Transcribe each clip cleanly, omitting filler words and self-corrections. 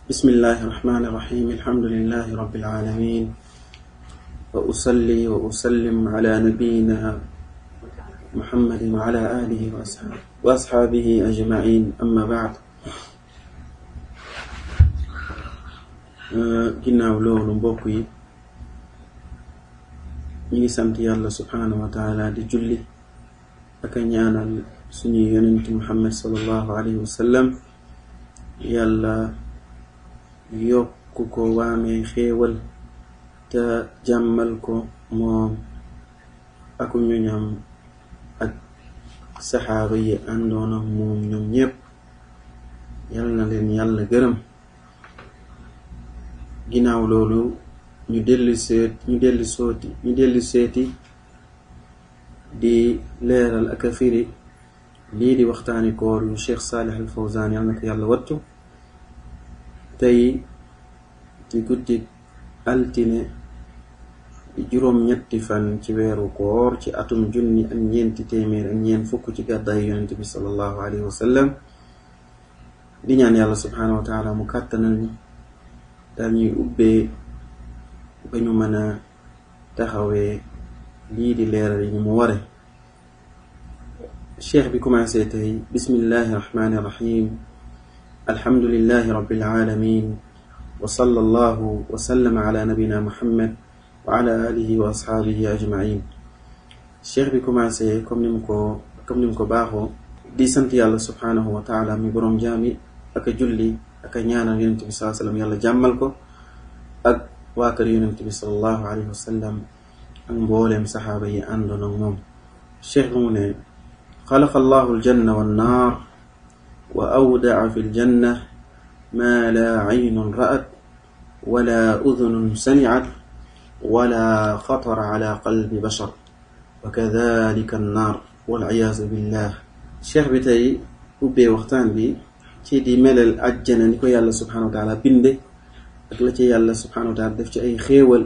بسم الله الرحمن الرحيم الحمد لله رب العالمين وأصلي وأسلم على نبينا محمد وعلى آله وأصحابه أجمعين أما بعد ginnaaw loolu mbokk yi ñi ngi sant yàlla subhanahu wa taala di julli ak ñaanal suñu yonent Muhammad sallallahu alayhi wa sallam yàlla yokku ko waamee xéewal te jàmmal ko moom ak ñoñam ak saxaaba yi àndoon ak moom ñoom ñépp yal na leen yàlla gërëm. ginnaaw loolu ñu dellu seeti di leeral ak a firi lii di waxtaani koor yu Cheikh Salih Al Fawzan yal na ko yàlla wattu. tey ci guddi altine di juróom-ñetti fan ci weeru koor ci atum 1400 ci gàddaay yonent bi sallallahu alayhi wa sallam di ñaan yàlla subhanahu wa taala mu kàttanal ñu daal ñuy ubbee ba ñu mën a taxawee lii di leeral yi mu ware. cheikh bi commencé tey bismillahi rahmani rahim alhamdulillahi rabbil alamin wa sallallahu wa sallama ala nabina muhammad wa ala alihi wa ashaabihi ajmain. cheikh bi commencé comme ni mu ko baaxoo di sant yàlla subhanahu wa taala mi boroom jaami ak a julli ak a ñaanal yonent bi sallallahu alayhi wa sallam yàlla jàmmal ko ak waa kër yonent bi sallallahu alayhi wa sallam ak mbooleem saxaaba yi àndoon ak moom. cheikh bi mu ne xalaqa allahu aljanna wannaar wa awdaa fi aljanna maa laa aynun ra'at wala udunun sami'at wala xatara ala qalbi bashar wa kadalika annaar waliyaazu billah. cheikh bi tey ubbee waxtaan bi ci di melal àjjana ni ko yàlla subhanahu wa taala binde ak la ci yàlla subhanahu wa taala def ci ay xéewal,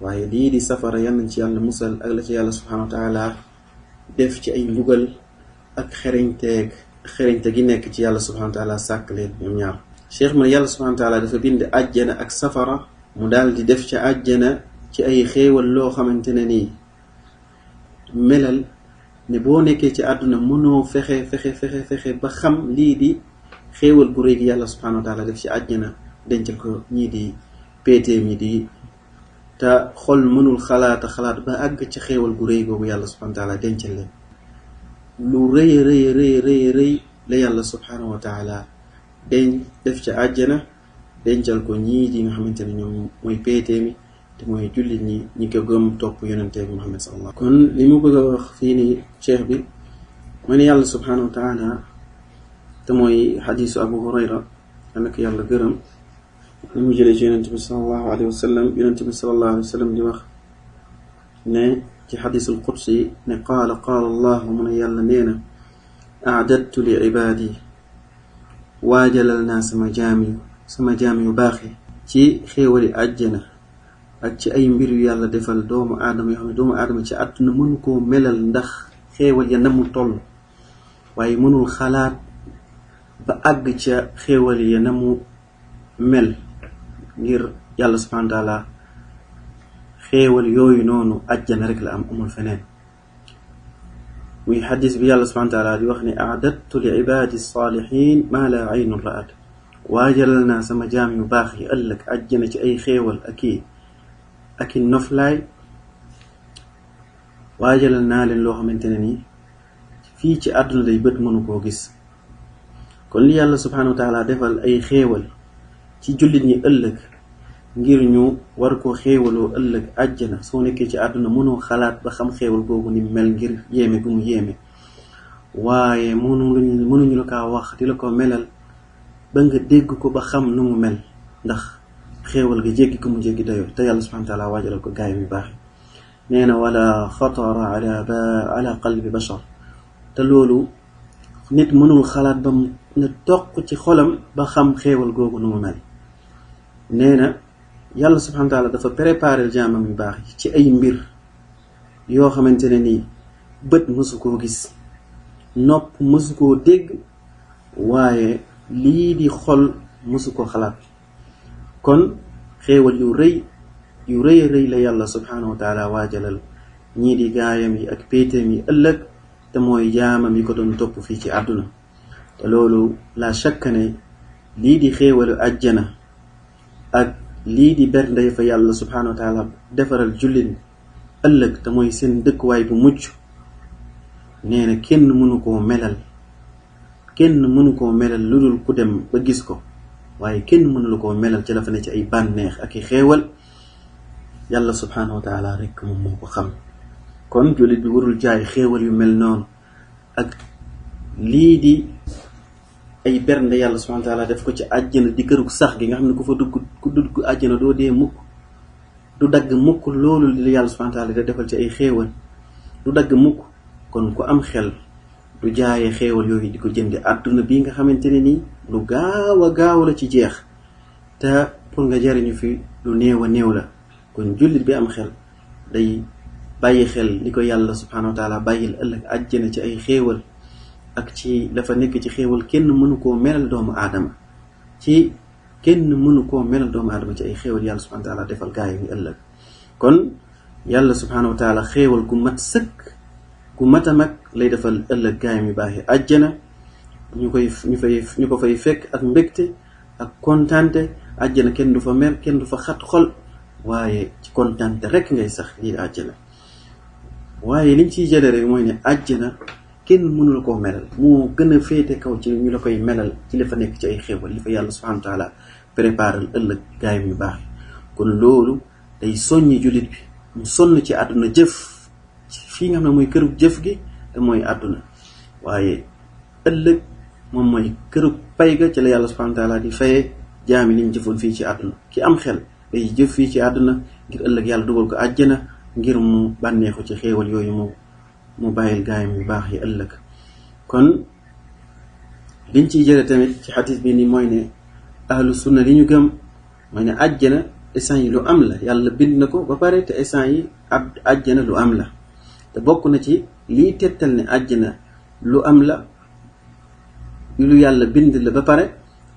waaye lii di safara yal nañ ci yàlla musal ak la ci yàlla subhanahu wa taala def ci ay mbugal ak xereñte gi nekk ci yàlla subhanahu wa taala sàkk leen ñoom ñaar. cheikh ma yàlla subhanahu wa taala dafa bind àjjana ak safara mu daal di def ci àjjana ci ay xéewal loo xamante ne nii melal ne boo nekkee ci àdduna mënoo fexe ba xam lii di xéewal gu rëy gi yàlla subhanahu wa taala def ci àjjana dencal ko ñii di péeteem yi di te xol mënul xalaat ba àgg ci xéewal gu rëy googu yàlla subhanahu wa taala dencal leen. lu rëy la yàlla subhanahu wa taala def ci àjjana dencal ko ñii di nga xamante ne ñoom mooy péeteem yi te mooy jullit ñi ko gëm topp yonente bi Muhammad sallallahu kon li mu bëgg a wax fii nii cheikh bi mooy ne yàlla subhanahu wa taala te mooy xadiisu Abu Hurayra yàlla ko yàlla gërëm li mu jëlee ci yonente bi sallallahu alayhi wa sallam yonente bi sallallahu alayhi wa sallam di wax ne ci xadiisul qudsi ne qaala allah mu ne yàlla nee na a'dadtu li ibaadi waajalal naa sama jaam yu baax yi ci xéewali àjjana ak ci ay mbir yu yàlla defal doomu aadama yoo xam ne doomu aadama ci àdduna mënu koo melal ndax xéewal ya na mu toll, waaye mënul xalaat ba àgg ca xéewal ya na mu mel ngir yàlla subhanahu wa taala xéewal yooyu noonu àjjana rek la am amul feneen. muy xadis bi yàlla subhanahu wa taala di wax ne a'dadtu li ibaadi saalihin maa laa aynun ra'at waajalal naa sama jaam yu baax yi ëllëg àjjana ci ay xéewal ak i noflaay waajalal naa leen loo xamante ne nii fii ci àdduna day bët mënu koo gis. kon li yàlla subhanahu wa taala defal ay xéewal ci jullit ñi ëllëg ngir ñu war ko xéewaloo ëllëg àjjana soo nekkee ci àdduna mënoo xalaat ba xam xéewal googu ni mel ngir yéeme gu mu yéeme, waaye mënuñu la kaa wax di la ko melal ba nga dégg ko ba xam nu mu mel ndax xéewal ga jéggi ko mu jéggi dayoo te yàlla subhanahu wa taala waajalal ko gaay yu baax. nee na wala xatara ala qalbi bashar, te loolu nit mënul xalaat ba na toq ci xolam ba xam xéewal googu nu mu mel. nee na yàlla subhanahu wa taala dafa préparer jaamam yu baax yi ci ay mbir yoo xamante ne nii bët mësu koo gis, nopp mësu koo dégg, waaye lii di xol mësu ko xalaat kon xéewal yu rëy rëy la yàlla subhanahu wa taala waajalal ñii di gaayam yi ak péetam yi ëllëg te mooy jaamam yi ko doon topp fii ci àdduna te loolu la shakka ne lii di xéewalu àjjana ak lii di bernde fa yàlla subhanahu wa taala defaral jullit ëllëg te mooy seen dëkkuwaay bu mucc nee na kenn mënu koo melal lu dul ku dem ba gis ko waaye kenn mënu koo melal ci la fa ne ci ay bànneex ak i xéewal yàlla subhanahu wa taala rek moom moo ko xam. kon jullit bi warul jaay xéewal yu mel noonu ak lii di ay bernde yàlla subhanahu wa taala def ko ci àjjana di kërug sax gi nga xam ne ku dugg àjjana doo dee mukk du dagg mukk loolu li yàlla subhanahu wa taala da defal ci ay xéewal du dagg mukk. kon ku am xel du jaayee xéewal yooyu di ko jënde àdduna bi nga xamante ne nii lu gaaw la ci jeex te pour nga jariñu fi lu néew a néew la. kon jullit bi am xel day bàyyi xel li ko yàlla subhanahu wa taala bàyyil ëllëg àjjana ci ay xéewal ak ci dafa nekk ci xéewal kenn mënu koo melal doomu aadama ci ay xéewal yàlla subhanahu wa taala defal gaay yi ëllëg. kon yàlla subhanahu wa taala xéewal gu mat sëkk gu mat a mag lay defal ëllëg gaay mi baaxee àjjana ñu ko fay fekk ak mbégte ak kontaante àjjana kenn du fa mer kenn du fa xat xol waaye ci kontaante rek ngay sax lii àjjana. waaye liñ ciy jëlee rek mooy ne àjjana kenn mënu la koo melal moo gën a féete kaw ci ñu la koy melal ci li fa nekk ci ay xéewal li fa yàlla subhanahu wa taala préparal ëllëg gaay mi baax. kon loolu day soññi jullit bi mu sonn ci àdduna jëf fii nga xam ne mooy kërug jëf gi te mooy àdduna waaye ëllëg moom mooy kërug pay ga ci la yàlla subhanahu wa taala di fayee jaami liñ jëfoon fii ci àdduna. ki am xel day jëf fii ci àdduna ngir ëllëg yàlla dugal ko àjjana ngir mu bànneexu ci xéewal yooyu mu bàyyil gaayam yu baax yi ëllëg. kon liñ ciy jële tamit ci xadis bi ni mooy ne ahlu sunna li ñu gëm mooy ne àjjana essence yi lu am la yàlla bind na ko ba pare te essence yi àjjana lu am la te bokk na ci lii tettal ne àjjana lu am la lu yàlla bind la ba pare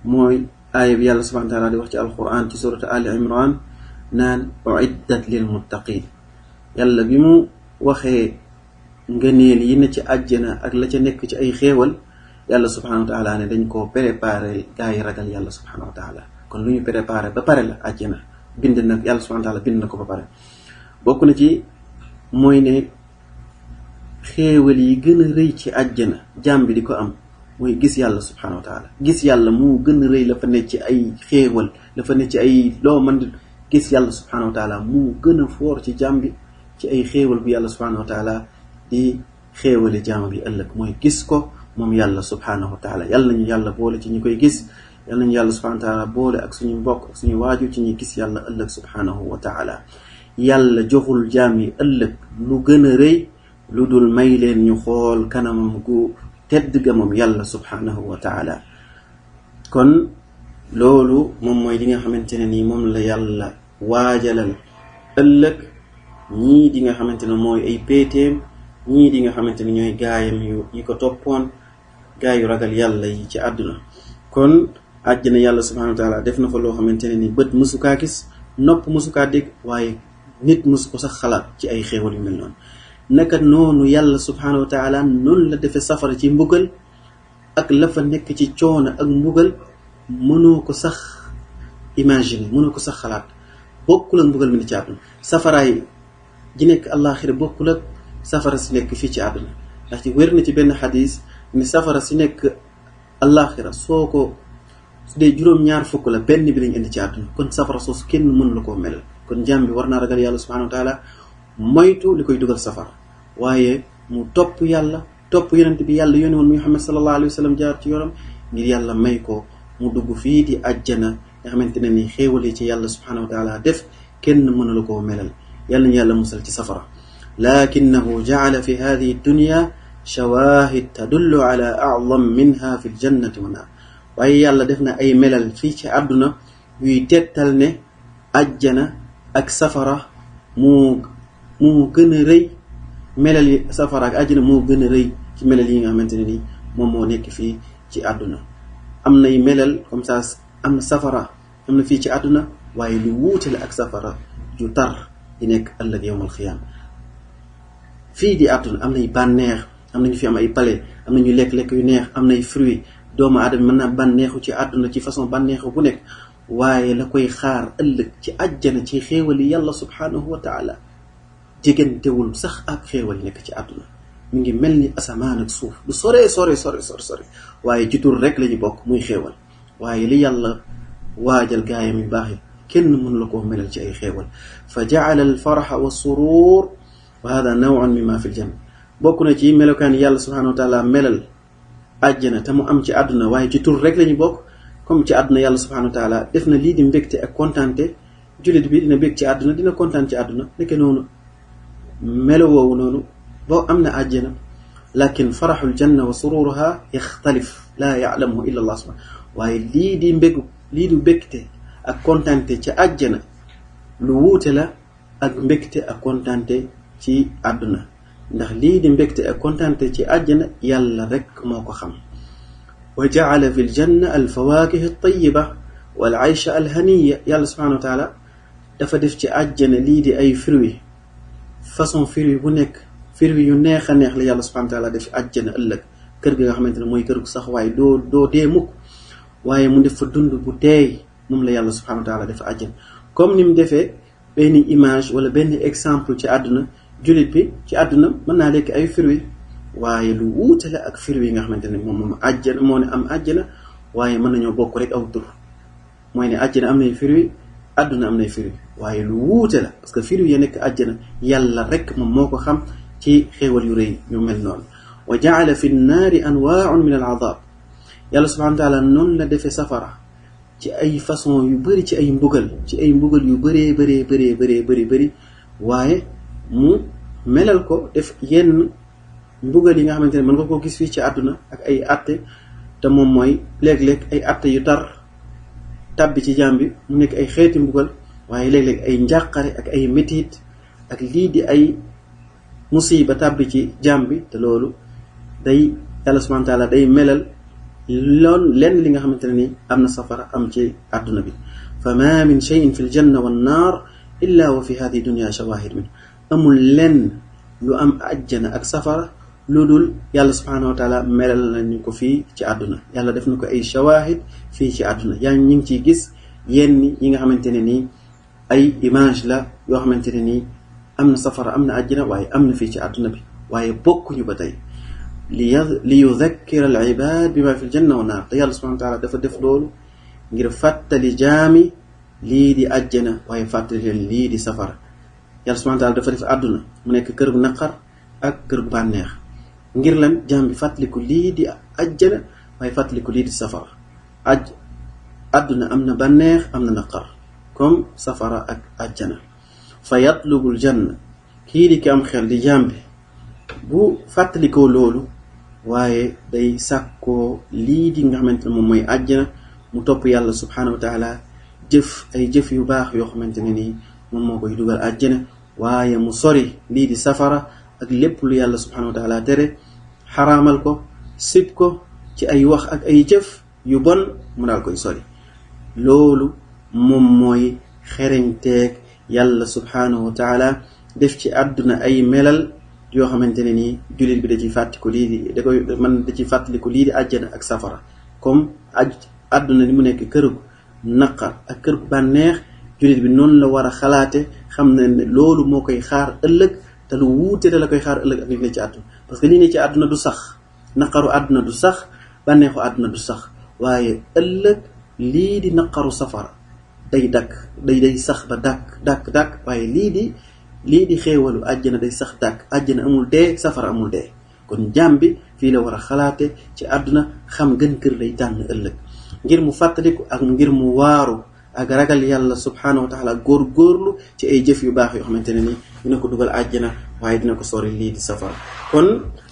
mooy aaya bi yàlla subhanahu wa taala di wax ci alquran ci surata ali imran naan uiddat lil muttaqin. yàlla bi mu waxee ngëneel yi ne ci àjjana ak la ca nekk ci ay xéewal yàlla subhanahu wa taala ne dañ koo préparé gaa yi ragal yàlla subhanahu wa taala. kon lu ñu préparé ba pare la àjjana bind na yàlla subhanahu wa taala bind na ko ba pare. bokk na ci mooy ne xéewal yi gën a rëy ci àjjana jaam bi di ko am mooy gis yàlla subhanahu wa taala. gis yàlla moo gën a rëy la fa nekk ci ay xéewal la fa nekk ci ay loo mën di gis yàlla subhanahu wa taala moo gën a foor ci jaam bi ci ay xéewal bu yàlla subhanahu wa taala di xéewali jaam bi ëllëg mooy gis ko moom yàlla subhanahu wa taala. yàlla nañu yàlla boole ci ñi koy gis yàlla nañu yàlla subhanahu wa taala boole ak suñu mbokk ak suñu waajur ci ñi gis yàlla ëllëg subhanahu wa taala. yàlla joxul jaam yi ëllëg lu gën a rëy lu dul may leen ñu xool kanamam gu tedd ga moom yàlla subhanahu wa taala. kon loolu moom mooy li nga xamante ne nii moom la yàlla waajalal ëllëg ñii di nga xamante ne mooy ay péeteem ñii di nga xamante ne ñooy gaayam yi ko toppoon gaay yu ragal yàlla yi ci àdduna. kon àjjana yàlla subhanahu wa taala def na fa loo xamante ne ni bët mësu kaa gis nopp mësu kaa dégg waaye nit mësu ko sax xalaat ci ay xéewal yu mel noonu. naka noonu yàlla subhanahu wa taala noonu la defee safara ci mbugal ak la fa nekk ci coono ak mbugal mënoo ko sax imaginer mënoo ko sax xalaat. bokkul ak mbugal mi ni ci àdduna safaraay ji nekk àllaaxira bokkul ak safara si nekk fii ci àdduna ndax ci wér na ci benn xadis ni safara si nekk àllaaxira soo ko su dee juróom-ñaar fukk la benn bi lañ indi ci àdduna kon safara soosu kenn mënu la koo melal. kon jaam bi war naa ragal yàlla subhanahu wa taala moytu li koy dugal safara waaye mu topp yàlla topp yonent bi yàlla yónni woon Muhammad sallallahu alayhi wa sallam jaar ci yoonam ngir yàlla may ko mu dugg fii di àjjana nga xamante ne ni xéewale ci yàlla subhanahu wa taala def kenn mënu la koo melal. yàlla ñu yàlla musal ci safara. lakinahu jaala fi hadihi dunya shawahid tadullu ala a'zam minha fi ljannati wa naar. waaye yàlla def na ay melal fii ci àdduna yuy tettal ne àjjana ak safara moo gën a rëy melal yi safara ak àjjana moo gën a rëy ci melal yi nga xamante ne ni moom moo nekk fii ci àdduna. am nay melal comme ça am na safara am na fii ci àdduna waaye lu wuute la ak safara ju tar di nekk ëllëg yawmal xiyaam. fii di àdduna am nay bànneex, am nañu fi am ay palais, am nañu lekk-lekk yu neex, am nay fruits, doomu aadama mën naa bànneexu ci àdduna ci façon bànneexu bu nekk, waaye la koy xaar ëllëg ci àjjana ci xéewali yàlla subhanahu wa taala jegantewul sax ak xéewal yi nekk ci àdduna. mi ngi mel ni asamaan ak suuf, du sore waaye ci tur rek la ñu bokk muy xéewal. waaye li yàlla waajal gaayam yu baax yi kenn mën la koo melal ci ay xéewal. fa jaala al faraxa wa surur wa hada nawun mimma fi l janna. bokk na ci melokaan yàlla subhanahu wa taala melal àjjana te mu am ci àdduna waaye ci tur rek la ñu bokk. comme ci àdduna yàlla subhanahu wa taala def na lii di mbégte ak kontaante, jullit bi dina bég ci àdduna, dina kontaan ci àdduna. nekke noonu melo woowu noonu boo am na àjjana, lakin faraxul janna wa sururuha yaxtalif laa ya'lamuhu illa allah subhanahu. waaye lii di mbégte ak kontaante ci àjjana lu wuute la ak mbégte ak kontaante ci àdduna, ndax lii di mbégte ak kontaante ci àjjana yàlla rek moo ko xam. wa jaala fi ljanna alfawakih altayiba wal aysha alhaniya. yàlla subhanahu wa taala dafa def ci àjjana lii di ay fruits, façon fruits bu nekk, fruits yu neex a neex la yàlla subhanahu wa taala def àjjana ëllëg. kër gi nga xamante ne mooy kër gu sax waaye doo dee mukk, waaye mu def fa dund bu teey, moom la yàlla subhanahu wa taala def àjjana. comme ni mu defee benn image wala benn exemple ci àdduna, jullit bi ci àdduna mën naa lekk ay fruits, waaye lu wuute la ak fruits yi nga xamante ne moom àjjana moo ne am àjjana, waaye mën nañoo bokk rek aw tur. mooy ne àjjana am nay fruits, àdduna am nay fruits, waaye lu wuute la parce que fruits ya nekk àjjana yàlla rek moom moo ko xam ci xéewal yu rëy yu mel noonu. wa jaala fi nnaari anwaaun min al adab. yàlla subhanahu wa taala noonu la defee safara ci ay façon yu bëri, ci ay mbugal yu bëri, waaye mu melal ko def yenn mbugal yi nga xamante ne mën nga koo gis fii ci àdduna ak ay atte, te moom mooy léeg-léeg ay atte yu tar tàbbi ci jaam bi mu nekk ay xeeti mbugal, waaye léeg-léeg ay njàqare ak ay métit ak lii di ay musiba tàbbi ci jaam bi, te loolu day yàlla subhanahu wa taala day melal loolu lenn li nga xamante ne ni am na safara am ci àdduna bi. fa ma min cheyin fi ljanna wannaar illa wa fi hadi dunia shawahid min. amul lenn lu am àjjana ak safara lu dul yàlla subhanahu wa taala melal nañu ko fii ci àdduna. yàlla def na ko ay shawahid fii ci àdduna. yaa ngi ñu ngi ciy gis yenn yi nga xamante ne nii ay image la yoo xamante ne nii am na safara am na àjjana waaye am na fii ci àdduna bi, waaye bokkuñu ba tey. li yudakkira al ibad bima fi ljanna wa naar. te yàlla subhanahu wa taala dafa def loolu ngir fàttali jaami lii di àjjana waaye fàttali leen lii di safara. yàlla subhanahu wa taala dafa def àdduna mu nekk kër gu naqar ak kër gu bànneex, ngir lan jaam bi fàttaliku lii di àjjana waaye fàttaliku lii di safara. àdduna am na bànneex am na naqar comme safara ak àjjana. fa yatlubul janna, kii di ki am xel di jaam bi bu fàttalikoo loolu waaye day sàkkoo lii di nga xamante ne moom mooy àjjana, mu topp yàlla subhanahu wa taala jëf ay jëf yu baax yoo xamante ne nii moom moo koy dugal àjjana, waaye mu sori lii di safara ak lépp lu yàlla subhanahu wa taala tere, xaraamal ko, sib ko ci ay wax ak ay jëf yu bon, mu daal koy sori. loolu moom mooy xereñteeg yàlla subhanahu wa taala def ci àdduna ay melal yoo xamante ne nii jullit bi da ciy fàttaliku lii di da ciy fàttaliku lii di àjjana ak safara. comme àdduna ni mu nekk kërug naqar ak kërug bànneex, jullit bi noonu la war a xalaate, xam ne loolu moo koy xaar ëllëg, te lu wuute da la koy xaar ëllëg ak li ne ci àdduna. parce que li ne ci àdduna du sax, naqaru àdduna du sax, bànneexu àdduna du sax, waaye ëllëg lii di naqaru safara day dakk, day sax ba dàkk, waaye lii di xéewalu àjjana day sax dàkk. àjjana amul dee, safara amul dee. kon jaam bi fii la war a xalaate ci àdduna, xam gën kër lay tànn ëllëg, ngir mu fàttaliku ak ngir mu waaru ak ragal yàlla subhanahu wa taala, góorgóorlu ci ay jëf yu baax yoo xamante ne ni dina ko dugal àjjana waaye dina ko sori lii di safara. kon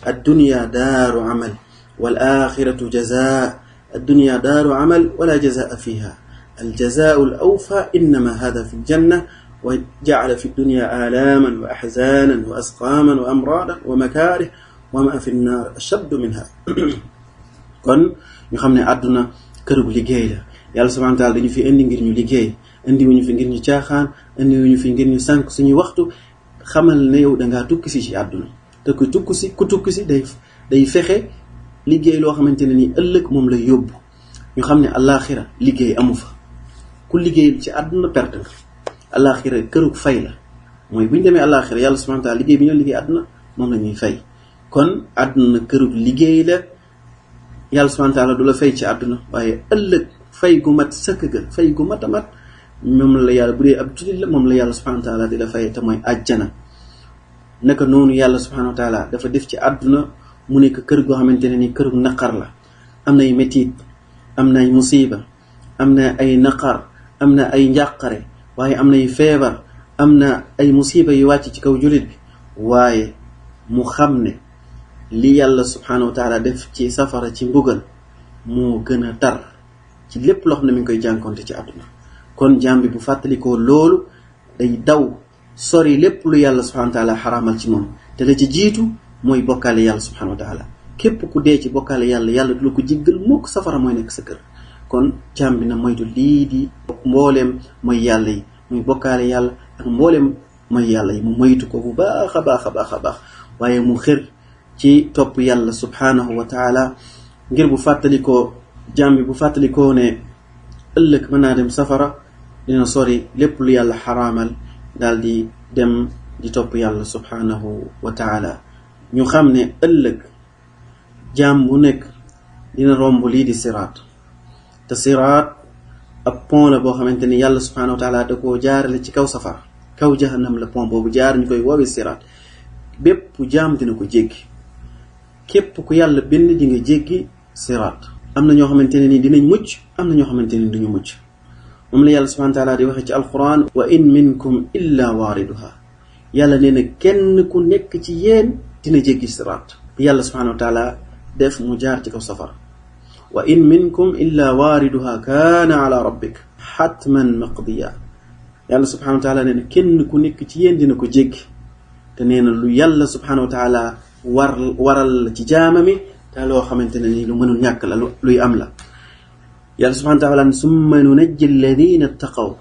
addunya daaru amal wal axiratu jazaa. addunya daaru amal wala jazaa fiha. aljazaau al awfa innama hada fi ljanna wa jacala fi dunya alaaman wa axzaanan wa asqaaman wa amraadan wa makaarih wa ma fi nnaar ashaddu minha. kon ñu xam ne àdduna kërug liggéey la. yàlla subhanahu wa taala dañu fi indi ngir ñu liggéey, indiwuñu fi ngir ñu caaxaan, indiwuñu fi ngir ñu sànk suñuy waxtu. xamal ne yow dangaa tukki si ci àdduna te ku tukki si day fexe liggéey loo xamante ne nii ëllëg moom lay yóbbu. ñu xam ne àllaaxira liggéey amu fa, ku liggéey ci àdduna perte nga. àllaaxira kërug fay la, mooy bu ñu demee àllaaxira yàlla subhaanahu wa taala liggéey bi ñoo liggéey àdduna moom la ñuy fay. kon àdduna kërug liggéey la, yàlla subhaanahu wa taala du la fay ci àdduna, waaye ëllëg fay gu mat sëkk ga, fay gu mat a mat moom la yàlla, bu dee ab jullit la moom la yàlla subhaanahu wa taala di la fay, te mooy àjjana. naka noonu yàlla subhaanahu wa taala dafa def ci àdduna mu nekk kër goo xamante ne ni kërug naqar la. am na ay métit, am na ay musiba, am na ay naqar, am na ay njàqare, waaye am na ay feebar, am na ay musiba yu wàcc ci kaw jullit bi. waaye mu xam ne li yàlla subhaanahu wa taala def ci safara ci mbugal moo gën a tar ci lépp loo xam ne mi ngi koy jànkonte ci àdduna. kon jaam bi bu fàttalikoo loolu day daw sori lépp lu yàlla subhaanahu wa taala xaraamal ci moom, te la ci jiitu mooy bokkaale yàlla subhaanahu wa taala. képp ku dee ci bokkaale yàlla du la ko jéggal mukk, safara mooy nekk sa kër. kon jaam bi na moytu lii di mbooleem mooy yàlla yi, muy bokkaale yàlla ak mbooleem mooy yàlla yi, mu moytu ko bu baax a baax a baax a baax. waaye mu xër ci topp yàlla subhaanahu wa taala, ngir bu fàttalikoo jaam bi bu fàttalikoo ne ëllëg mën naa dem safara, dina sori lépp lu yàlla xaraamal, daal di dem di topp yàlla subhaanahu wa taala. ñu xam ne ëllëg jaam bu nekk dina romb lii di siraat, te siraat ab pont la boo xamante ni yàlla subhaanahu wa taala da koo jaarale ci kaw safara, kaw jahannam la pont boobu jaar, ñu koy woowee siraat. bépp jaam dina ko jéggi, képp ku yàlla bind di nga jéggi siraat. am na ñoo xamante ne ni dinañ mucc, am na ñoo xamante ne duñu mucc. moom la yàlla subhaanahu wa taala di waxe ci alquran, wa in minkum illa waariduha. yàlla nee na kenn ku nekk ci yéen dina jéggi siraat. yàlla subhaanahu wa taala def mu jaar ci kaw safara. wa in minkum illa waariduha kaana ala rabbik xatman maqdiya. yàlla subhaanahu wa taala nee na kenn ku nekk ci yéen dina ko jéggi, te nee na lu yàlla subhaanahu wa taala waral ci jaamami, te loo xamante ne ni lu mënul ñàkk la, luy am la. yàlla subhaanahu wa taala summa nunajji alladina ittaqaw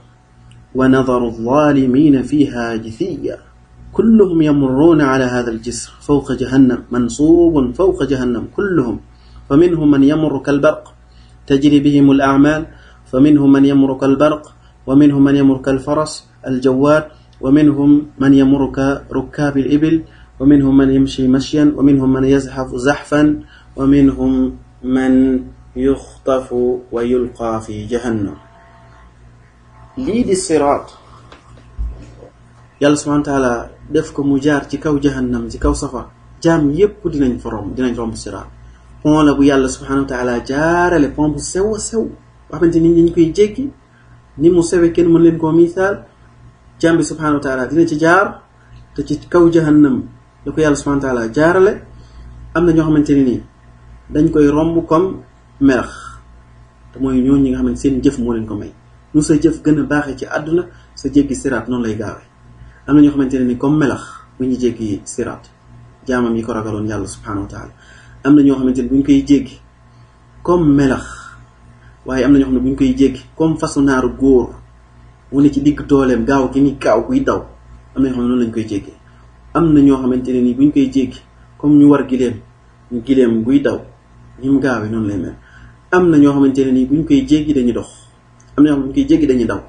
wa nadaru alzalimina fiha jithiya kulluhum yamurruuna ala hada aljisr fawqa jahannam mansuubun fawqa jahannam kulluhum فمنهم من يمر كالبرق تجري بهم الأعمال فمنهم من يمر كالبرق ومنهم من يمر كالفرس الجواد ومنهم من يمر كركاب الإبل ومنهم من يمشي مشيا ومنهم من يزحف زحفا ومنهم من يخطف ويلقى في جهنم. ليد الصراط يالله سبحانه وتعالى دفك مجار تكو جهنم تكو صفا جام يب ديناñ romb الصراط. pont la bu yàlla subhaanahu wa taala jaarale, pont bu sew a sew boo xamante ni ñu koy jéggi ni mu sewe kenn mën leen koo misaal. jaam bi subhaanahu wa taala dina ci jaar, te ci kaw jahannam la ko yàlla subhaanahu wa taala jaarale. am na ñoo xamante ne nii dañ koy romb comme melax, te mooy ñooñu ñi nga xamante seen jëf moo leen ko may. nu sa jëf gën a baaxee ci àdduna, sa jéggi siraat noonu lay gaawee. am na ñoo xamante ne nii comme melax bu ñu jéggi siraat, jaamam yi ko ragaloon yàlla subhaanahu wa taala. am na ñoo xamante ne bu ñu koy jéggi comme melax, waaye am na ñoo xam ne bu ñu koy jéggi comme façon naaru góor mu ne ci digg dooleem gaaw gi ni gaaw kuy daw. am na ñoo xam ne noonu lañ koy jéggee. am na ñoo xamante ne ni bu ñu koy jéggi comme ñu war gileem buy daw ni mu gaawee noonu lay mel. am na ñoo xamante ne ni bu ñu koy jéggi dañuy dox. am na ñoo xam ne bu ñu koy jéggi dañuy daw.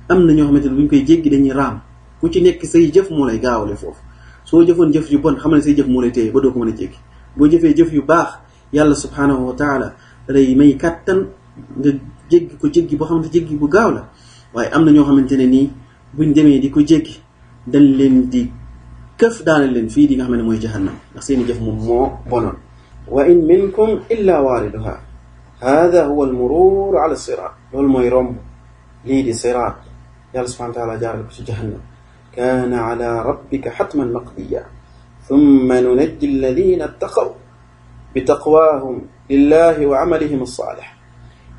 am na ñoo xamante ne bu ñu koy jéggi dañuy raam. ku ci nekk say jëf moo lay gaawale foofu. soo jëfoon jëf yu bon xam ne say jëf moo lay téye ba doo ko mën a jéggi. boo jëfee jëf yu baax yàlla subhaanahu wa taala day may kàttan nga jéggi ko jéggi boo xamante jéggi bu gaaw la. waaye am na ñoo xamante ne nii buñ demee di ko jéggi dañ leen di këf daana leen fii di nga xam ne mooy jahannam, ndax seeni jëf moom moo bonoon. wa in minkum illa waariduha hada huwa almurur ala siraat. loolu mooy romb lii di siraat, yàlla subhaanahu wa taala jaarale ko ci jahannam. kaana ala rabbika xatman maqdiya ثم ننجي الذين اتقوا بتقواهم لله وعملهم الصالح.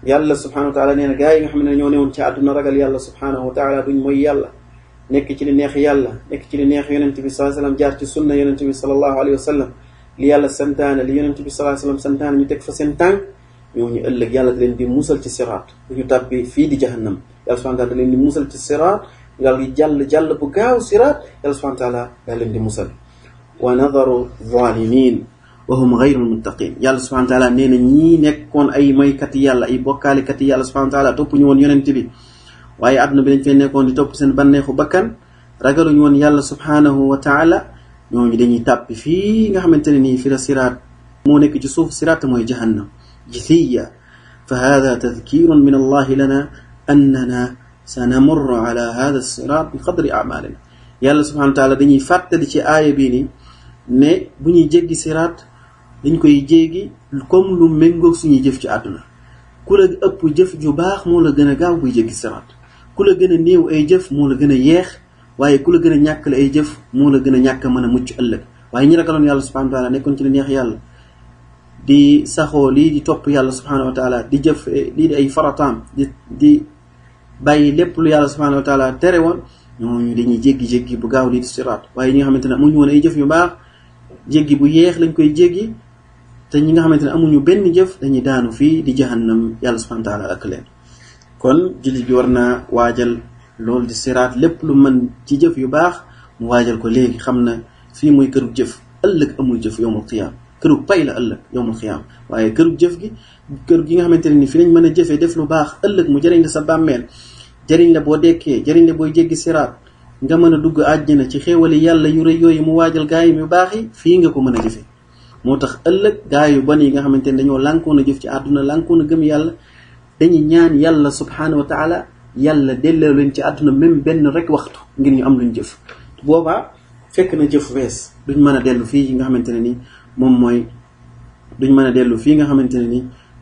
yàlla subhaanahu wa taala nee na gaa yi nga xam ne ñoo newoon ci àdduna ragal yàlla subhaanahu wa taala duñ mooy yàlla, nekk ci li neex yàlla, nekk ci li neex yonent bi sallallahu alayhi wa sallam, jaar ci sunna yonent bi sallallahu alayhi wa sallam, li yàlla santaane li yonent bi sallallahu alayhi wa sallam santaane ñu teg fa seen tànk. ñooñu ëllëg yàlla da leen di musal ci siraat bu ñu tàbbi fii di jahannam yàlla subhanahu wa taala da leen di musal ci siraat daal di jàll bu gaaw siraat yàlla subhanahu wa taala da leen di musal wa nadaru zalimin wa hum ghayrul muttaqin yàlla subhanahu wa taala nee na ñii nekkoon ay moykat yàlla ay bokkaalikat yi yàlla subhanahu wa taala topp ñu woon yonent bi waaye àdduna bi dañ fay nekkoon di topp seen banneexu bakkan ragaluñu woon yàlla subhanahu wa taala ñooñu dañuy tàbbi fii nga xamante ne nii fi la siraat moo nekk ci suuf siraat mooy jahannam jithiya fa hada tadkirun min allahi lana annana sanamurru ala hada sirat bi qadri amalina yàlla subhanahu wa taala dañuy fàttali ci aaya bii ni ne bu ñuy jéggi siraat dañ koy jéggi comme lu méngoog suñuy jëf ci àdduna ku la ëpp jëf ju baax moo la gën a gaaw buy jéggi siraat ku la gën a néew ay jëf moo la gën a yeex waaye ku la gën a ñàkk la ay jëf moo la gën a ñàkk a mën a mucc ëllëg waaye ñi ragaloon yàlla subhanahu wa taala nekkoon ci li neex yàlla di saxoo lii di topp yàlla subhanahu wa taala di jëf lii di ay farataam di bàyyi lépp lu yàlla subhanahu wa taala tere woon ñooñu dañuy jéggi bu gaaw lii di siraat waaye ñi nga xamante ne amuñu woon ay jëf yu baax jéggi bu yeex lañ koy jéggi te ñi nga xamante ne amuñu benn jëf dañuy daanu fii di jahannam yàlla subhanahu wa taala ak leen kon jullit bi war naa waajal loolu di siraat lépp lu mën ci jëf yu baax mu waajal ko léegi xam na fii mooy kërub jëf ëllëg amul jëf yowmul qiyaam kërub pay la ëllëg yowmul qiyaam waaye kërub jëf gi kër gi nga xamante ne ni fi lañ mën a jëfee def lu baax ëllëg mu jëriñ la sa bàmmeel jëriñ la boo dekkee jëriñ la booy jéggi siraat nga mën a dugg àjjana ci xéewali yàlla yu rëy yooyu mu waajal gaay yu baax yi fii nga ko mën a jëfee moo tax ëllëg gaay yu bon yi nga xamante ne dañoo lànkoon a jëf ci àdduna lànkoon a gëm yàlla dañuy ñaan yàlla subhanahu wa taala yàlla delloo leen ci àdduna même benn rek waxtu ngir ñu am luñ jëf boobaa fekk na jëf wees duñ mën a dellu fii nga xamante ne ni moom mooy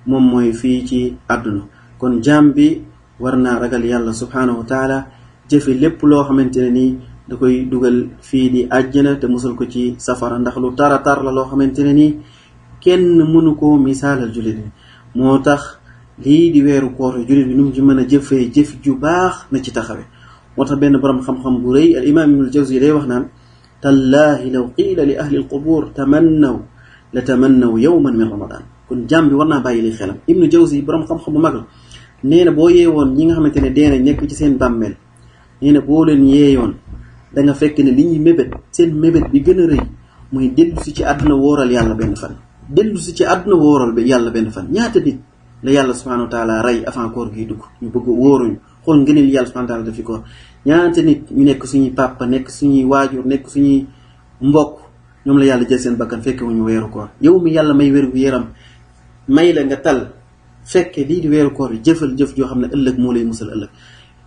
moom mooy fii ci àdduna kon jaam bi war naa ragal yàlla subhanahu wa taala jëfe lépp loo xamante ne nii da koy dugal fii di àjjana te musal ko ci safara ndax lu tara tar la loo xamante ne nii kenn mënu koo misaalal jullit bi moo tax lii di weeru koor jullit bi nu mu ci mën a jëfee jëf ju baax na ci taxawe moo tax benn borom xam-xam bu rëy al imam ibnul jawzi day wax naan tallaahi law qiila li ahli alqubur tamannaw la tamannaw yawman min ramadan kon jàmm bi war naa bàyyi li xelam ibnu jawzi borom xam-xam bu mag la nee na boo yeewoon ñi nga xamante ne dee nañ nekk ci seen bàmmeel nee na boo leen yeeyoon da nga fekk ne li ñuy mébét seen mébét bi gën a rëy muy dellu si ci àdduna wóoral yàlla benn fan dellu si ci àdduna wóoral yàlla benn fan ñaata nit la yàlla subhanahu wa taala rey avant koor gi dugg ñu bëgg wóoruñu xool ngëneel yàlla subhanahu wa taala dafi koor ñaata nit ñu nekk suñuy papa nekk suñuy waajur nekk suñuy mbokk ñoom la yàlla jël seen bakkan fekke wuñu weeru koor yow mi yàlla may wér gu yaram may la nga tal fekke lii di weeru koor bi jëfal jëf joo xam ne ëllëg moo lay musal ëllëg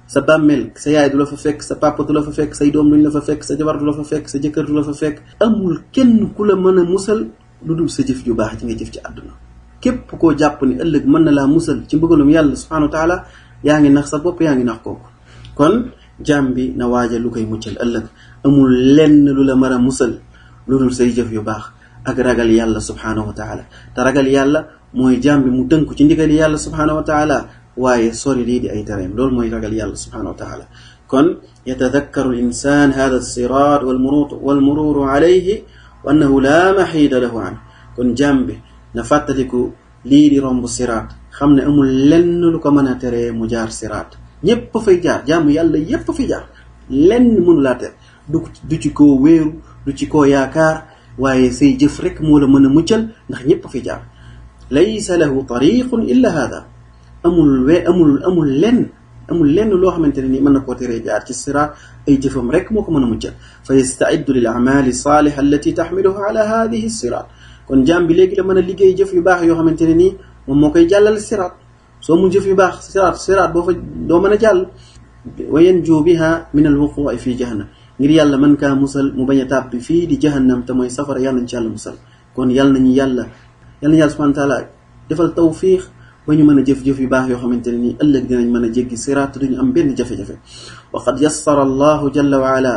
sa bàmmeel sa yaay du la fa fekk sa papa du la fa fekk say doom duñ la fa fekk sa jabar du la fa fekk sa jëkkër du la fa fekk amul kenn ku la mën a musal lu dul sa jëf ju baax ci nga jëf ci àdduna képp koo jàpp ni ëllëg mën na laa musal ci mbëggalum yàlla subhanahu wa taala yaa ngi nax sa bopp yaa ngi nax kooku kon jaam bi na waajal lu koy muccal ëllëg amul lenn lu la mën a musal lu dul say jëf yu baax ak ragal yàlla subhanahu wa taala te ragal yàlla mooy jaam bi mu tënku ci ndigali yàlla subhanahu wa taala waaye sori lii di ay tereem loolu mooy ragal yàlla subhanahu wa taala kon yatadakkaru al insan hada sirat walmururu alayhi wa annahu la maxiida lahu an kon jaam bi na fàttaliku lii di romb siraat xam ne amul lenn lu ko mën a teree mu jaar siraat ñépp fay jaar jaamu yàlla yépp fay jaar lenn mënu laa ter du ci koo wéeru du ci koo yaakaar waaye say jëf rek moo la mën a muccal ndax ñépp fay jaar laysa lahu tariqun illa hada amul lenn loo xamante ne ni mën na koo teree jaar ci siraat ay jëfam rek moo ko mën a muccal fa yastaiddu lil amali saliha allati taxmiluhu ala hadihi siraat kon jaam bi léegi la mën a liggéey jëf yu baax yoo xamante ne nii moom moo koy jàllal siraat soo mun jëf yu baax siraat doo mën a jàll wa yanju biha min al wuqu'i fi jahannam ngir yàlla mën kaa musal mu bañ a tàbbi fii di jahannam te mooy safara yàlla nañ ci yàlla musal kon yàlla nañu yàlla subhanahu wa taala defal tawfiq ba ñu mën a jëf-jëf yu baax yoo xamante ne nii ëllëg dinañ mën a jéggi siraat duñu am benn jafe-jafe wa qad yassara allahu jalla wa ala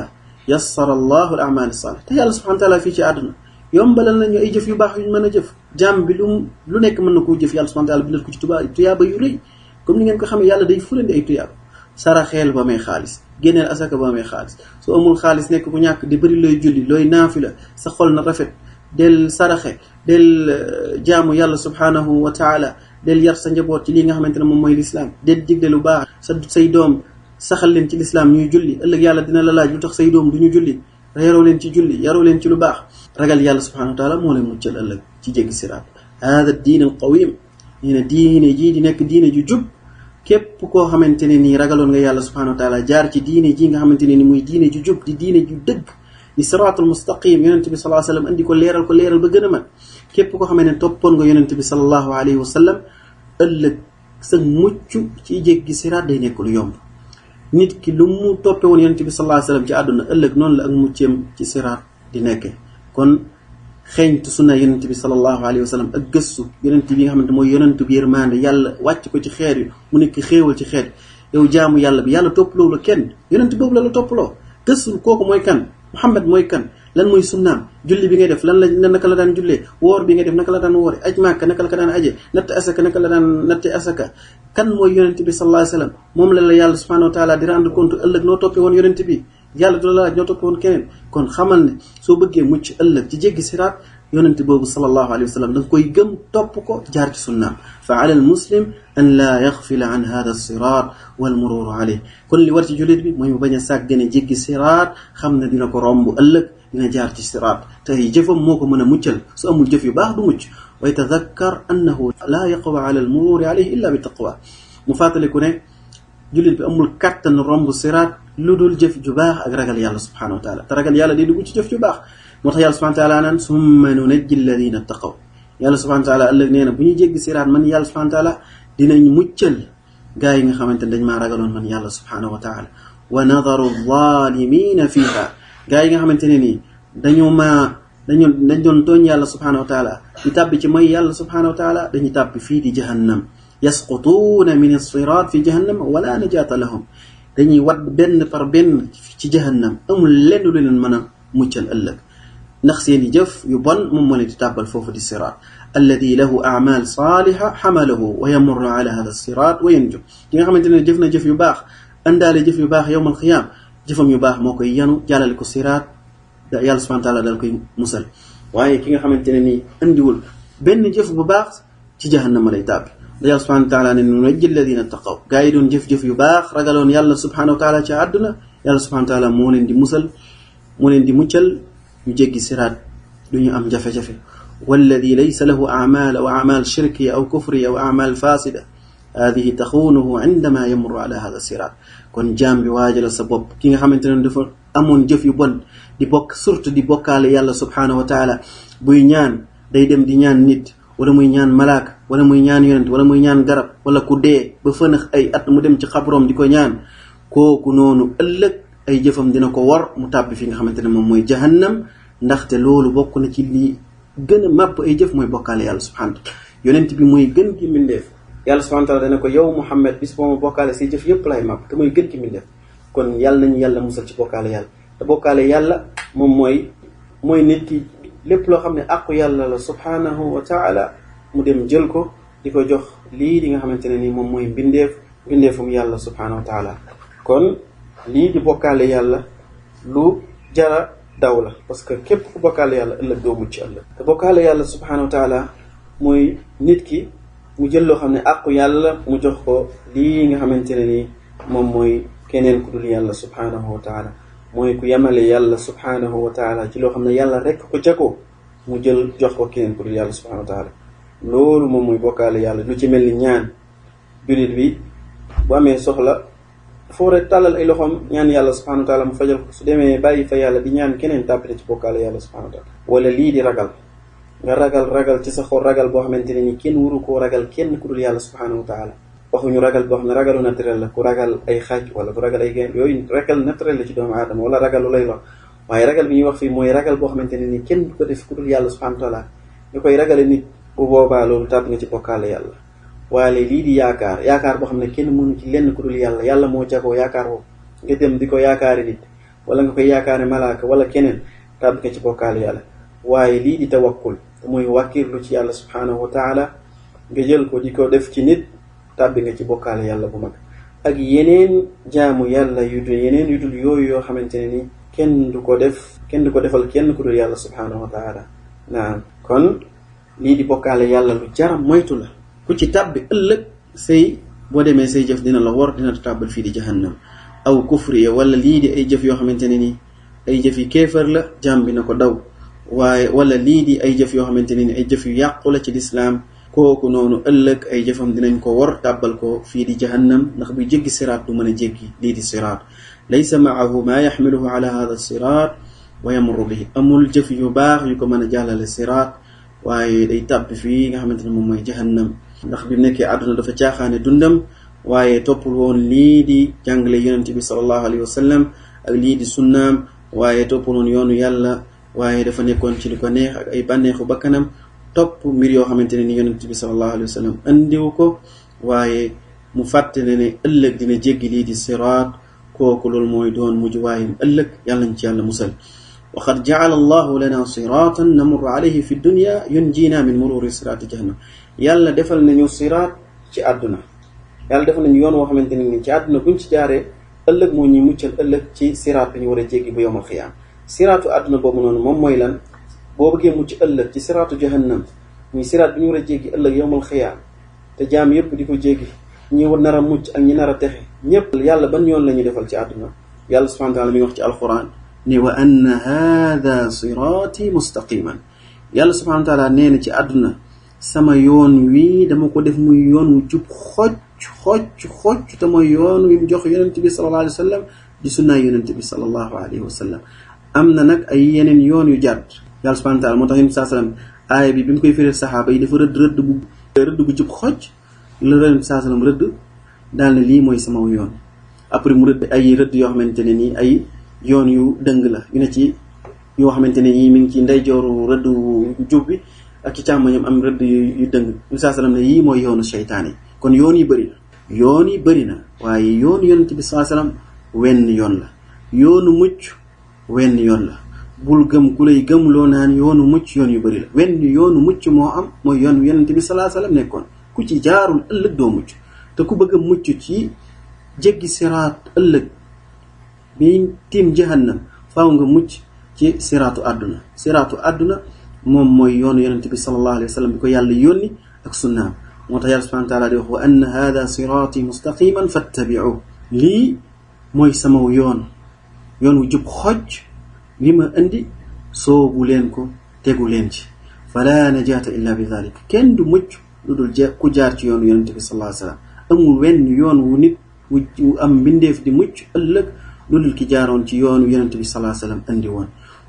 yassara allahu al a'mal salih te yàlla subhanahu wa taala fii ci àdduna yombalal nañu ay jëf yu baax yuñ mën a jëf jaam bi lu nekk mën na koo jëf yàlla subhanahu wa taala bindal ko ci tuyaaba yu rëy comme ni ngeen ko xamee yàlla day fulandi ay tuyaaba saraxeel ba may xaalis génneel asaka ba may xaalis soo amul xaalis nekk ku ñàkk di bëri looy julli looy naafila sa xol na rafet del saraxe del jaamu yàlla subhanahu wa taala del yar sa njaboot ci lii nga xamante ne moom mooy lislaam del digle lu baax say doom saxal leen ci lislaam ñuy julli ëllëg yàlla dina la laaj lu tax say doom du ñu julli yaroo leen ci julli yaroo leen ci lu baax ragal yàlla subhanahu wa taala moo leen muccal ëllëg ci jéggi siraat hada diin al qawim nee na diine jii di nekk diine ju jub képp koo xamante ne nii ragaloon nga yàlla subhanahu wa taala jaar ci diine ji nga xamante ne ni muy diine ju jub di diine ju dëgg di siraatul mustaqim yonente bi sallallahu alayhi wa sallam andi ko leeral ba gën a mat képp koo xamante ne toppoon nga yonente bi sallallahu alayhi wa sallam ëllëg sa mucc ci jéggi siraat day nekk lu yomb nit ki lu mu toppe woon yonente bi sallallahu alayhi wa sallam ci àdduna ëllëg noonu la ak mucceem ci siraat di nekke kon xeeñtu sunna yonent bi sallallahu alayhi wa sallam ak gëstu yonent bi nga xamante mooy yonent bi yërmande yàlla wàcc ko ci xeet yi mu nekk xéewal ci xeet yow jaamu yàlla bi yàlla toppaloo la kenn yonent boobu la toppaloo gëstul kooku mooy kan Muhammad mooy kan lan mooy sunnaam julli bi ngay def lan la naka la daan jullee woor bi ngay def naka la daan woore aj Màkka naka la ko daan aje natt asaka naka la daan natte asaka kan mooy yonent bi sallallahu alayhi wa sallam moom la yàlla subhanahu wa taala di rendre compte ëllëg noo toppee woon yonent bi yàlla du la laaj ñoo toppee woon keneen kon xamal ne soo bëggee mucc ëllëg ci jéggi siraat yonent boobu sallallahu alayhi wa sallam da nga koy gëm topp ko jaar ci sunnaam fa ala al muslim an laa yaxfila an hada sirat wal mururu alayh kon li war ci jullit bi mooy mu bañ a sàggane jéggi siraat xam ne dina ko romb ëllëg dina jaar ci siraat te jëfam moo ko mën a muccal su amul jëf yu baax du mucc wa yatadakkar annahu laa yaqwa ala al mururi alayhi illa bi taqwa mu fàttaliku ne jullit bi amul kàttan romb siraat lu dul jëf ju baax ak ragal yàlla subhanahu wa taala te ragal yàlla day dugg ci jëf ju baax moo tax yàlla subhanahu wa taala naan summa nunajji alladina taqaw yàlla subhanahu wa taala ëllëg nee na bu ñuy jéggi siraat man yàlla subhanahu wa taala dinañ muccal gaa yi nga xamante ne dañ maa ragaloon man yàlla subhanahu wa taala wa nadaru zalimina fiha gaa yi nga xamante ne nii dañ doon tooñ yàlla subhanahu wa taala di tàbbi ci mooy yàlla subhanahu wa taala dañuy tàbbi fii di jahannam yasqutuuna min as-siraat fi jahannam wala najaata lahum dañuy wadd benn par benn ci jahannam amul lenn lu leen mën a muccal ëllëg ndax seeni jëf yu bon moom moo leen di tàbbal foofu di siraat alladi lahu a'mal saaliha xamalahu wa yamurru ala hada siraat wa yanju ki nga xamante ne jëf na jëf yu baax andaale jëf yu baax yowmal xiyaam jëfam yu baax moo koy yanu jàllale ko siraat yàlla subhanahu wa taala dal koy musal waaye ki nga xamante ne nii andiwul benn jëf bu baax ci jahannama lay tàbbi yàlla subhanahu wa taala ne nunajji alladina taqaw gaa yi doon jëf-jëf yu baax ragaloon yàlla subhanahu wa taala ci àdduna yàlla subhanahu wa taala moo leen di musal moo leen di muccal ñu jéggi siraat du ñu am jafe-jafe walladi laysa lahu a'mal aw a'mal shirki aw kufri aw a'mal fasida hadihi taxuunuhu indama yamurru ala hada siraat kon jaam bi waajal sa bopp ki nga xamante ne dafa amoon jëf yu bon di bokk surtout di bokkaale yàlla subhanahu wa taala buy ñaan day dem di ñaan nit wala muy ñaan malaaka wala muy ñaan yonent wala muy ñaan garab wala ku dee ba fënax ay at mu dem ci xabroom di ko ñaan kooku noonu ëllëg ay jëfam dina ko war mu tàbbi fi nga xamante ne moom mooy jahannam ndaxte loolu bokk na ci li gën a màpp ay jëf mooy bokkaale yàlla subhanahu wa taala yonent bi mooy gën gi mbindeef yàlla subhanahu wa taala dana ko yow Muhammad bis boo ma bokkaale say jëf yëpp lay màpp te mooy gën gi mbindeef kon yàlla nañu yàlla musal ci bokkaale yàlla te bokkaale yàlla moom mooy nit ki lépp loo xam ne àqu yàlla la subhanahu wa taala mu dem jël ko di ko jox lii di nga xamante ne nii moom mooy mbindeefum yàlla subhanahu wa taala kon lii di bokkaale yàlla lu jara daw la parce que képp ku bokkaale yàlla ëllëg doo mucc ëllëg te bokkaale yàlla subhanahu wa taala mooy nit ki mu jël loo xam ne àqu yàlla mu jox ko lii nga xamante ne nii moom mooy keneen ku dul yàlla subhanahu wa taala mooy ku yemale yàlla subhanahu wa taala ci loo xam ne yàlla rekk ko jagoo mu jël jox ko keneen ku dul yàlla subhanahu wa taala loolu moom mooy bokkaale yàlla lu ci mel ni ñaan jullit bi bu amee soxla dafa war a tàllal ay loxoom ñaan yàlla subhanahu wa taala mu fajal ko su demee bàyyi fa yàlla di ñaan keneen tàppite ci bokkaale yàlla subhanahu wa taala wala lii di ragal nga ragal ci sa xol ragal boo xamante ne ni kenn waru koo ragal kenn ku dul yàlla subhanahu wa taala waxuñu ragal boo xam ne ragalu naturel la ku ragal ay xaaj wala ku ragal ay génn yooyu ragal naturel la ci doomu aadama wala ragal lu lay wax waaye ragal bi ñuy wax fii mooy ragal boo xamante ne ni kenn du ko def ku dul yàlla subhanahu wa taala ñu koy ragale nit bu boobaa loolu tàbb nga ci bokkaale yàlla waaye lii di yaakaar boo xam ne kenn mënu ci lenn ku dul yàlla moo jagoo yaakaar boobu nga dem di ko yaakaari nit wala nga koy yaakaari malaaka wala keneen tàbb nga ci bokkaale yàlla waaye lii di tawakkul te mooy wàkkirlu ci yàlla subhanahu wa taala nga jël ko di ko def ci nit tàbbi nga ci bokkaale yàlla bu mag ak yeneen jaamu yàlla yeneen yu dul yooyu yoo xamante ne ni kenn du ko defal kenn ku dul yàlla subhanahu wa taala naam kon lii di bokkaale yàlla lu jaram moytu la ku ci tàbbi ëllëg say boo demee say jëf dina la wor dina tàbbal fii di jahannam aw kufriya wala lii di ay jëf yoo xamante ne ni ay jëf yi kéefar la jaam bi na ko daw waaye wala lii di ay jëf yoo xamante ne ni ay jëf yu yàqu la ci lislaam kooku noonu ëllëg ay jëfam dinañ ko wor tàbbal ko fii di jahannam ndax buy jéggi siraat du mën a jéggi lii di siraat laysa maahu maa yaxmiluhu ala hada siraat wa yamurru bihi amul jëf yu baax yu ko mën a jàllale siraat waaye day tàbbi fii nga xamante ne moom mooy jahannam ndax bi mu nekkee àdduna dafa caaxaane dundam waaye toppul woon lii di jàngale yonente bi sallallahu alayhi wa sallam ak lii di sunnaam waaye toppul woon yoonu yàlla waaye dafa nekkoon ci li ko neex ak ay bànneexu bakkanam topp mbir yoo xamante ne ni yonente bi sallallahu alayhi wa sallam andiwu ko waaye mu fàtte ne ëllëg dina jéggi lii di siraat kooku loolu mooy doon mujj waayam ëllëg yàlla nañ ci yàlla musal wa qad ja'ala allahu lana siratan namurru alayhi fi dunya yunjina min mururi sirati jahannam yàlla defal nañu siraat ci àdduna yàlla defal nañu yoon woo xamante ne ni ci àdduna buñ ci jaaree ëllëg moo ñuy muccal ëllëg ci siraat bi ñu war a jéggi bu yowmal xiyaam siraatu àdduna boobu noonu moom mooy lan boo bëggee mucc ëllëg ci siraatu jahannam muy siraat bi ñu war a jéggi ëllëg yowmal xiyaam te jaam yëpp di ko jéggi ñi nar a mucc ak ñi nar a texe ñëpp yàlla ban yoon la ñu defal ci àdduna yàlla subhanahu wa taala mi ngi wax ci alquran ne wa anna hada siraati mustaqiman yàlla subhanahu wa taala nee na ci àdduna sama yoon wi dama ko def muy yoon wu jub xocc te mooy yoon wi mu jox yonent bi sallallahu alayhi wa sallam di sunnaay yonent bi sallallahu alayhi wa sallam am na nag ay yeneen yoon yu jàdd yàlla subhanahu wa taala moo tax yonent bi sallam aaya bi mu koy firee saxaaba yi dafa rëdd bu jub xocc la yonent bi sallam rëdd daal ne lii mooy sama yoon après mu rëdd ay rëdd yoo xamante ne nii ay yoon yu dëng la yu ne ci yoo xamante ne nii mi ngi ci ndeyjooru rëdd jub bi ak ci càmmoñam am rëdd yu dëng Musaa sallam ne yii mooy yoonu seytaane kon yoon yi bëri na waaye yoonu yonent bi sallallahu alayhi wasallam wenn yoon la yoonu mucc wenn yoon la bul gëm ku lay gëm loo naan yoonu mucc yoon yu bëri la wenn yoonu mucc moo am mooy yoon yonent bi sallallahu alayhi wasallam nekkoon ku ci jaarul ëllëg doo mucc te ku bëgg a mucc ci jéggi siraat ëllëg bi tiim jahannam faaw nga mucc ci siraatu àdduna moom mooy yoonu yonent bi sallallahu alayhi wa sallam bi ko yàlla yónni ak sunnaam moo tax yàlla subhanahu wa taala di wax wa anna hada siraati mustaqiman fattabi'u lii mooy sama yoon wu jub xocc li ma indi soobu leen ko tegu leen ci fala najaata illa bi dhalik kenn du mucc lu dul ku jaar ci yoonu yonent bi sallallahu alayhi wa sallam amul wenn yoon wu nit wu am mbindeef di mucc ëllëg lu dul ki jaaroon ci yoonu yonent bi sallallahu alayhi wa sallam andi woon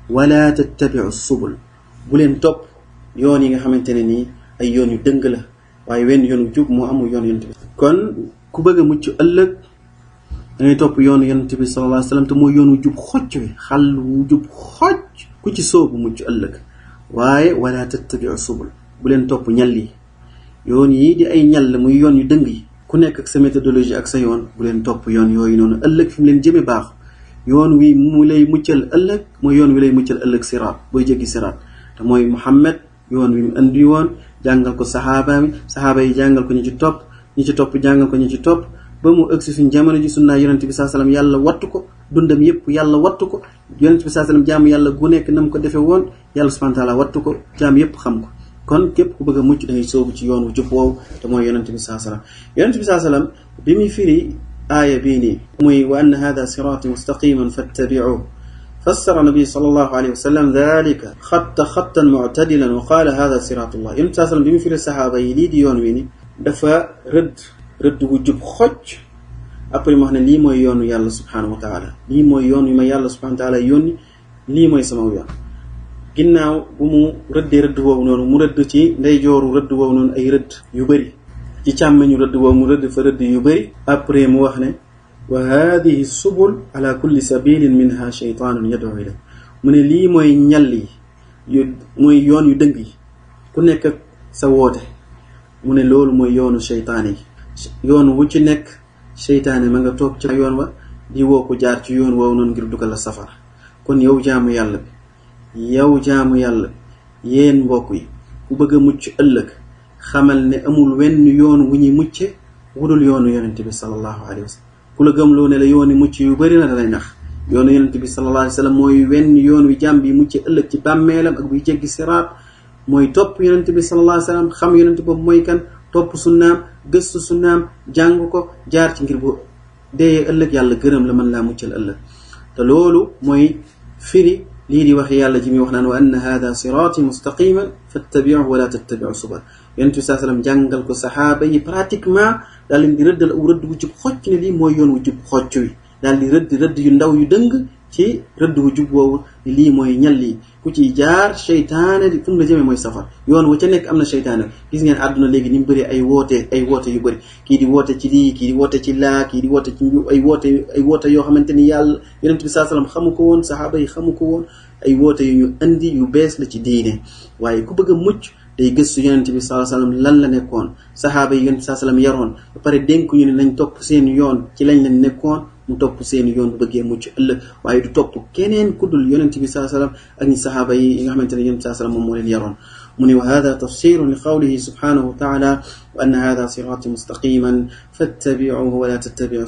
wala tattabi'u subul bu leen topp yoon yi nga xamante ne nii ay yoon yu dëng la waaye wenn yoon wu jub moo amul yoon yonent bi kon ku bëgg a mucc ëllëg dangay topp yoonu yonent bi sallallahu alayhi wasallam te mooy yoon wu jub xocc wi xal wu jub xocc ku ci soobu mucc ëllëg waaye wala tattabi'u subul bu leen topp ñal yi yoon yi di ay ñal muy yoon yu dëng yi ku nekk ak sa méthodologie ak sa yoon bu leen topp yoon yooyu noonu ëllëg fi mu leen jëme baax yoon wi mu lay muccal ëllëg mooy yoon wi lay muccal ëllëg siraat booy jéggi siraat te mooy Muhammad yoon wi mu andi woon jàngal ko saxaaba yi jàngal ko ñi ci topp jàngal ko ñi ci topp ba mu ëgsi suñ jamono ji sunnaa yonent bi sallallahu alayhi wasallam yàlla wattu ko dundam yëpp yàlla wattu ko yonent bi sallallahu alayhi wasallam jaamu yàlla gu nekk na mu ko defee woon yàlla subhanahu wa ta'ala wattu ko jaam yëpp xam ko kon képp ku bëgg a mucc dangay soobu ci yoon wu jub woowu te mooy yonent bi sallallahu alayhi wasallam yonent bi sallallahu alayhi wasallam bi muy firi aaya bii nii muy wa anna hada sirati mustaqiman fattabi'uhu fassara nabi sallallahu alayhi wasallam dhalika xattan mu'tadilan wa qaala hada siratullah yonent bi sallallahu alayhi wasallam bi muy firi saxaaba yi lii di yoon wi ni dafa rëdd wu jub xocc après mu wax ne lii mooy yoonu yàlla subhanahu wa taala lii mooy yoon wi ma yàlla subhanahu wa taala yónni lii mooy sama yoon ginnaaw bu mu rëddee rëdd woowu noonu mu rëdd ci ndeyjooru rëdd woowu noonu ay rëdd yu bëri ci càmmeñu rëdd woowu mu rëdd fa rëdd yu bëri après mu wax ne wa hadihi subul ala kulli sabilin minha shaytanun yad'u ilay mu ne lii mooy ñall yi mooy yoon yu dëng yi ku nekk ak sa woote mu ne loolu mooy yoonu seytaane yi yoon wu ci nekk seytaane ma nga toog ci yoon wa di woo ko jaar ci yoon woowu noonu ngir dugal la safara kon yow jaamu yàlla bi yéen mbokk yi ku bëgg a mucc ëllëg xamal ne amul wenn yoon wu ñuy mucce wudul yoonu yonent bi sallallahu alayhi wa sallam ku la gëmloo ne la yooni mucc yu bëri na da lay nax yoonu yonent bi sallallahu alayhi wa sallam mooy wenn yoon wi jàmm bi mucce ëllëg ci bàmmeelam ak buy jéggi siraat mooy topp yonent bi sallallahu alayhi wa sallam xam yonent boobu mooy kan topp sunnaam gëstu sunnaam jàng ko jaar ci ngir bu dee ëllëg yàlla gërëm la mën laa muccal ëllëg te loolu mooy firi lii di wax yàlla ji muy wax naan wa anna hada siraati mustaqiman fattabi'uhu wala tattabi'u subul yonent bi sallam jàngal ko saxaaba yi pratiquement daal leen di rëddal aw rëdd wu jub xocc ne lii mooy yoon wu jub xocc wi daal di rëdd yu ndaw yu dëng ci rëdd wu jub woowu lii mooy ñal yi ku ciy jaar seytaane fu mu la jëmee mooy safar yoon wa ca nekk am na seytaane gis ngeen àdduna léegi ni mu bëri ay woote yu bëri kii di woote ci lii kii di woote ci laa kii di woote ci ay woote yoo xamante ni yàlla yonent bi sallam xamu ko woon saxaaba yi xamu ko woon ay woote yu ñu indi yu bees la ci diine waaye ku bëgg a mucc day gëstu yonent bi sallam lan la nekkoon saxaaba yi yonent bi sallam yaroon ba pare dénk ñu ne nañ topp seen yoon ci lañ leen nekkoon mu topp seen yoon bu bëggee mucc ëllëg waaye du topp keneen ku dul yonent bi sallam ak ñi saxaaba yi nga xamante ne yonent bi sallam moom moo leen yaroon mu ne wa hada tafsirun li qawlihi subhanahu wa taala wa anna hada sirati mustaqiman fattabi'uhu wa la tattabi'u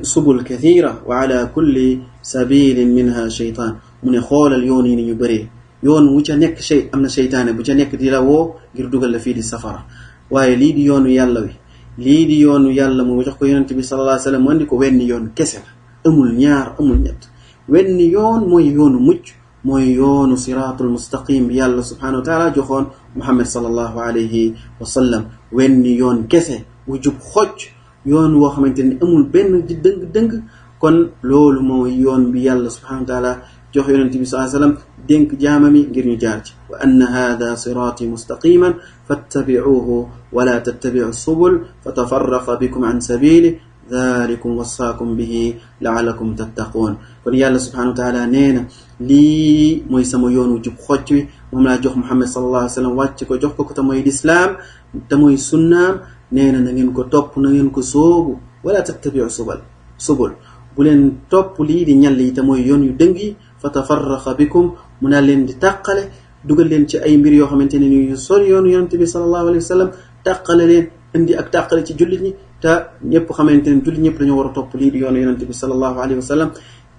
subul kathira wa ala kulli sabilin minha shaytan mu ne xoolal yoon yi ni ñu bëree yoon wu ca nekk am na seytaane bu ca nekk di la woo ngir dugal la fii di safara waaye lii di yoonu yàlla wi lii di yoonu yàlla mu jox ko yonent bi sallallahu alayhi wasallam mu andi ko wenn yoon kese la amul ñaar amul ñett wenn yoon mooy yoonu mucc mooy yoonu siraatul mustaqim bi yàlla subhanahu wa taala joxoon muhammad sallallahu alayhi wa sallam wenn yoon kese wu jub xocc yoon woo xamante ni amul benn di dëng kon loolu mooy yoon bi yàlla subhanahu wa taala jox yonent bi sallallahu alayhi wasallam dénk jaamami ngir ñu jaar ci wa anna hada sirati mustaqiman fattabi'uhu wala tattabi'u subul fatafarraqa bikum an sabili dhalikum wasaakum bihi la'allakum tattaqun kon yàlla subhanahu wa ta'ala nee na lii mooy sama yoonu jub xocc wi moom laa jox Muhammad sallallahu alayhi wasallam wàcc ko jox ko te mooy lislaam te mooy sunnaam nee na ngeen ko topp na ngeen ko soobu wala tattabi'u subul bu leen topp lii di ñal yi te mooy yoon yu dëng yi fatafarraqa bikum mu naa leen di tàqale dugal leen ci ay mbir yoo xamante ne ni yu sori yoonu yonent bi sallallahu alayhi wa sallam tàqale leen indi ak tàqale ci jullit ñi te ñëpp xamante ne jullit ñëpp dañoo war a topp lii di yoonu yonent bi sallallahu alayhi wa sallam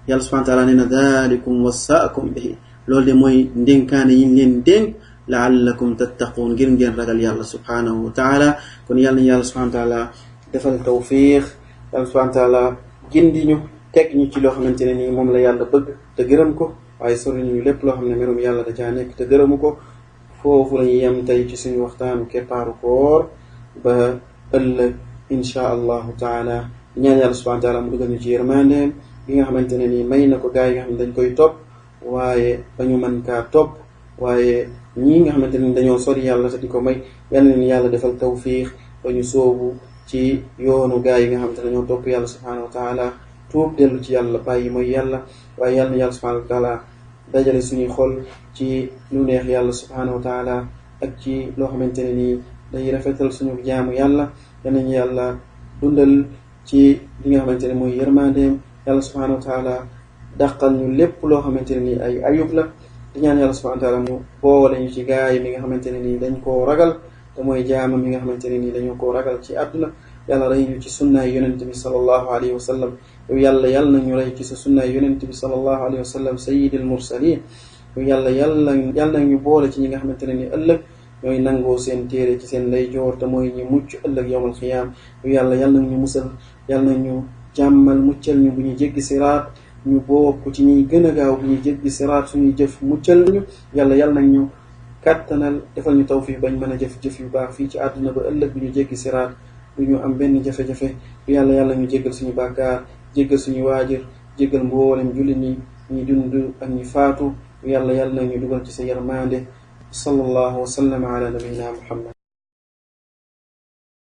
yàlla subhanahu wa taala nee na dhalikum wasaakum bihi loolu de mooy ndénkaane yi ñu leen dénk la'allakum tattaquun ngir ngeen ragal yàlla subhanahu wa taala kon yàlla nañu yàlla subhanahu wa taala defal tawfiq yàlla subhanahu wa taala gindi ñu teg ñu ci loo xamante ne nii moom la yàlla bëgg te gërëm ko waaye sori ñu lépp loo xam ne mbirum yàlla da caa nekk te gërëmu ko foofu la ñuy yem tey ci suñu waxtaanu keppaaru koor ba ëllëg insha allahu taala ñaan yàlla subhanahu wa taala mu dugal ñu ci yërmandeem bi nga xamante ne nii may na ko gaa yi nga xam ne dañ koy topp waaye ba ñu mën kaa topp waaye ñii nga xamante ne dañoo sori yàlla te di ko may yal na yàlla defal tawfiix ba ñu soobu ci yoonu gaa yi nga xamante ne dañoo topp yàlla subhanahu wa taala tuub dellu ci yàlla bàyyi mooy yàlla waaye yàlla na yàlla subhanahu wa taala dajale suñuy xol ci lu neex yàlla subhanahu wa taala ak ci loo xamante ne nii day rafetal suñu jaamu yàlla yal nañu yàlla dundal ci li nga xamante ne mooy yërmandeem yàlla subhanahu wa taala dàqal ñu lépp loo xamante ne nii ay ayub la di ñaan yàlla subhanahu wa taala mu boole ñu ci gaay mi nga xamante ne nii dañ koo ragal te mooy jaama mi nga xamante ne nii dañoo koo ragal ci àdduna yàlla rey ñu ci sunnaay yonent bi sallallahu alayhi wa sallam yow yàlla yàlla nañu rey ci sa sunnaay yonent bi sallallahu alayhi wa sallam sayyidil mursalin yow yàlla ñu boole ci ñi nga xamante ne nii ëllëg ñooy nangoo seen téere ci seen ndeyjoor te mooy ñu mucc ëllëg yawmal xiyaam yow yàlla nañu musal yàlla nañu jàmmal muccal ñu bu ñu jéggi siraat ñu bokk ci ñuy gën a gaaw bu ñu jéggi siraat suñuy jëf muccal ñu yàlla nañu kàttanal defal ñu tawfiq bañ mën a jëf yu baax fii ci àdduna ba ëllëg bu ñu jéggi siraat du ñu am benn jafe-jafe yàlla ñu jéggal suñu bàkkaar jéggal suñu waajur jéggal mboolem jullit ñi dund ak ñi faatu yàlla nañu dugal ci sa yërmande sallallahu wa sallam ala nabiyina muhammad